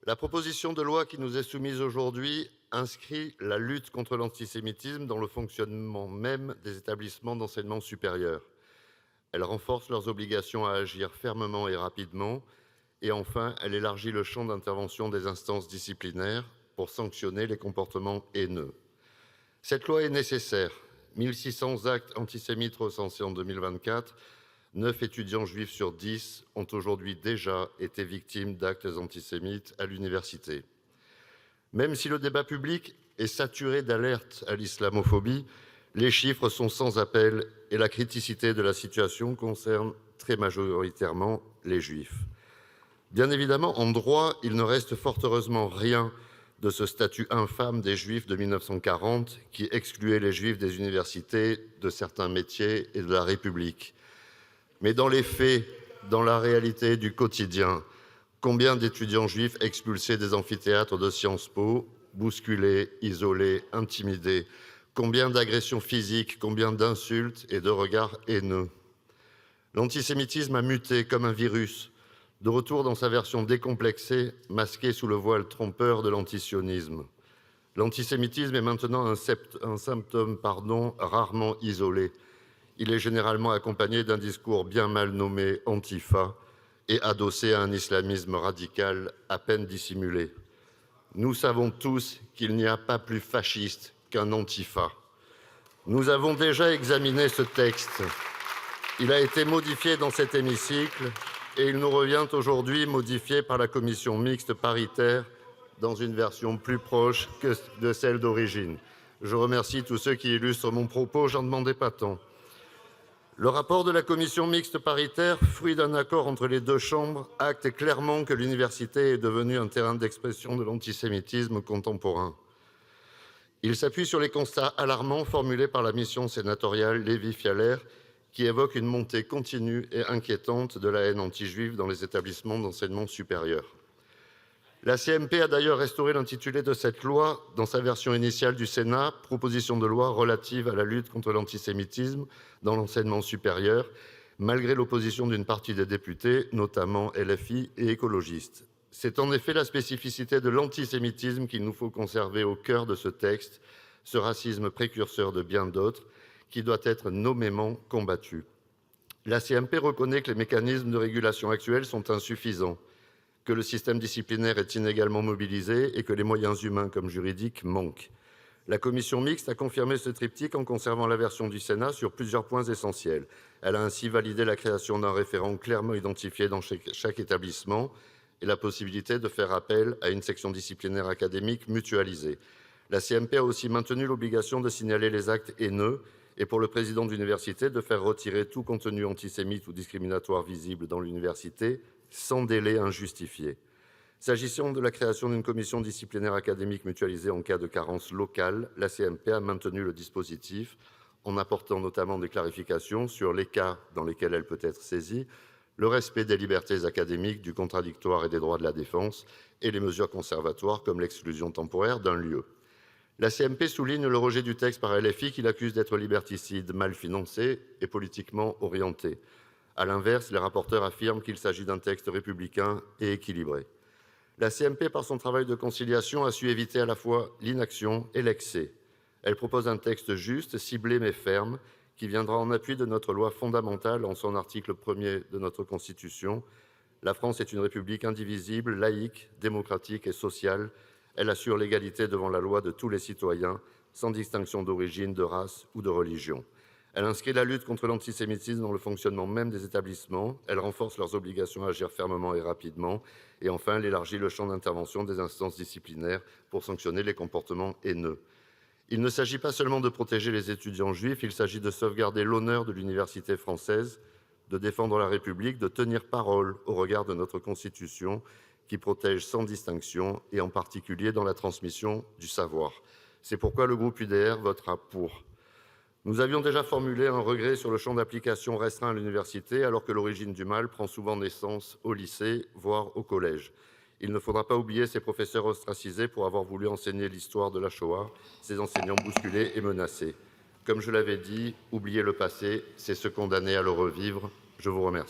La proposition de loi qui nous est soumise aujourd'hui inscrit la lutte contre l'antisémitisme dans le fonctionnement même des établissements d'enseignement supérieur. Elle renforce leurs obligations à agir fermement et rapidement. Et enfin, elle élargit le champ d'intervention des instances disciplinaires pour sanctionner les comportements haineux. Cette loi est nécessaire. 1600 actes antisémites recensés en 2024, 9 étudiants juifs sur 10 ont aujourd'hui déjà été victimes d'actes antisémites à l'université. Même si le débat public est saturé d'alertes à l'islamophobie, les chiffres sont sans appel et la criticité de la situation concerne très majoritairement les juifs. Bien évidemment, en droit, il ne reste fort heureusement rien de ce statut infâme des juifs de 1940 qui excluait les juifs des universités, de certains métiers et de la République. Mais dans les faits, dans la réalité du quotidien, combien d'étudiants juifs expulsés des amphithéâtres de Sciences Po, bousculés, isolés, intimidés? Combien d'agressions physiques, combien d'insultes et de regards haineux? L'antisémitisme a muté comme un virus, de retour dans sa version décomplexée, masquée sous le voile trompeur de l'antisionisme. L'antisémitisme est maintenant un symptôme rarement isolé. Il est généralement accompagné d'un discours bien mal nommé antifa et adossé à un islamisme radical à peine dissimulé. Nous savons tous qu'il n'y a pas plus fasciste qu'un antifa. Nous avons déjà examiné ce texte. Il a été modifié dans cet hémicycle et il nous revient aujourd'hui modifié par la commission mixte paritaire dans une version plus proche que de celle d'origine. Je remercie tous ceux qui illustrent mon propos, j'en demandais pas tant. Le rapport de la commission mixte paritaire, fruit d'un accord entre les deux chambres, acte clairement que l'université est devenue un terrain d'expression de l'antisémitisme contemporain. Il s'appuie sur les constats alarmants formulés par la mission sénatoriale Lévy-Fialaire, qui évoque une montée continue et inquiétante de la haine anti-juive dans les établissements d'enseignement supérieur. La CMP a d'ailleurs restauré l'intitulé de cette loi dans sa version initiale du Sénat, proposition de loi relative à la lutte contre l'antisémitisme dans l'enseignement supérieur, malgré l'opposition d'une partie des députés, notamment LFI et écologistes. C'est en effet la spécificité de l'antisémitisme qu'il nous faut conserver au cœur de ce texte, ce racisme précurseur de bien d'autres, qui doit être nommément combattu. La CMP reconnaît que les mécanismes de régulation actuels sont insuffisants, que le système disciplinaire est inégalement mobilisé et que les moyens humains comme juridiques manquent. La commission mixte a confirmé ce triptyque en conservant la version du Sénat sur plusieurs points essentiels. Elle a ainsi validé la création d'un référent clairement identifié dans chaque établissement et la possibilité de faire appel à une section disciplinaire académique mutualisée. La CMP a aussi maintenu l'obligation de signaler les actes haineux et pour le président d'université de faire retirer tout contenu antisémite ou discriminatoire visible dans l'université sans délai injustifié. S'agissant de la création d'une commission disciplinaire académique mutualisée en cas de carence locale, la CMP a maintenu le dispositif en apportant notamment des clarifications sur les cas dans lesquels elle peut être saisie, le respect des libertés académiques, du contradictoire et des droits de la défense, et les mesures conservatoires comme l'exclusion temporaire d'un lieu. La CMP souligne le rejet du texte par LFI qui l'accuse d'être liberticide, mal financé et politiquement orienté. À l'inverse, les rapporteurs affirment qu'il s'agit d'un texte républicain et équilibré. La CMP, par son travail de conciliation, a su éviter à la fois l'inaction et l'excès. Elle propose un texte juste, ciblé mais ferme, qui viendra en appui de notre loi fondamentale en son article 1er de notre Constitution. La France est une république indivisible, laïque, démocratique et sociale. Elle assure l'égalité devant la loi de tous les citoyens, sans distinction d'origine, de race ou de religion. Elle inscrit la lutte contre l'antisémitisme dans le fonctionnement même des établissements. Elle renforce leurs obligations à agir fermement et rapidement. Et enfin, elle élargit le champ d'intervention des instances disciplinaires pour sanctionner les comportements haineux. Il ne s'agit pas seulement de protéger les étudiants juifs, il s'agit de sauvegarder l'honneur de l'université française, de défendre la République, de tenir parole au regard de notre Constitution qui protège sans distinction et en particulier dans la transmission du savoir. C'est pourquoi le groupe UDR votera pour. Nous avions déjà formulé un regret sur le champ d'application restreint à l'université, alors que l'origine du mal prend souvent naissance au lycée, voire au collège. Il ne faudra pas oublier ces professeurs ostracisés pour avoir voulu enseigner l'histoire de la Shoah, ces enseignants bousculés et menacés. Comme je l'avais dit, oublier le passé, c'est se condamner à le revivre. Je vous remercie.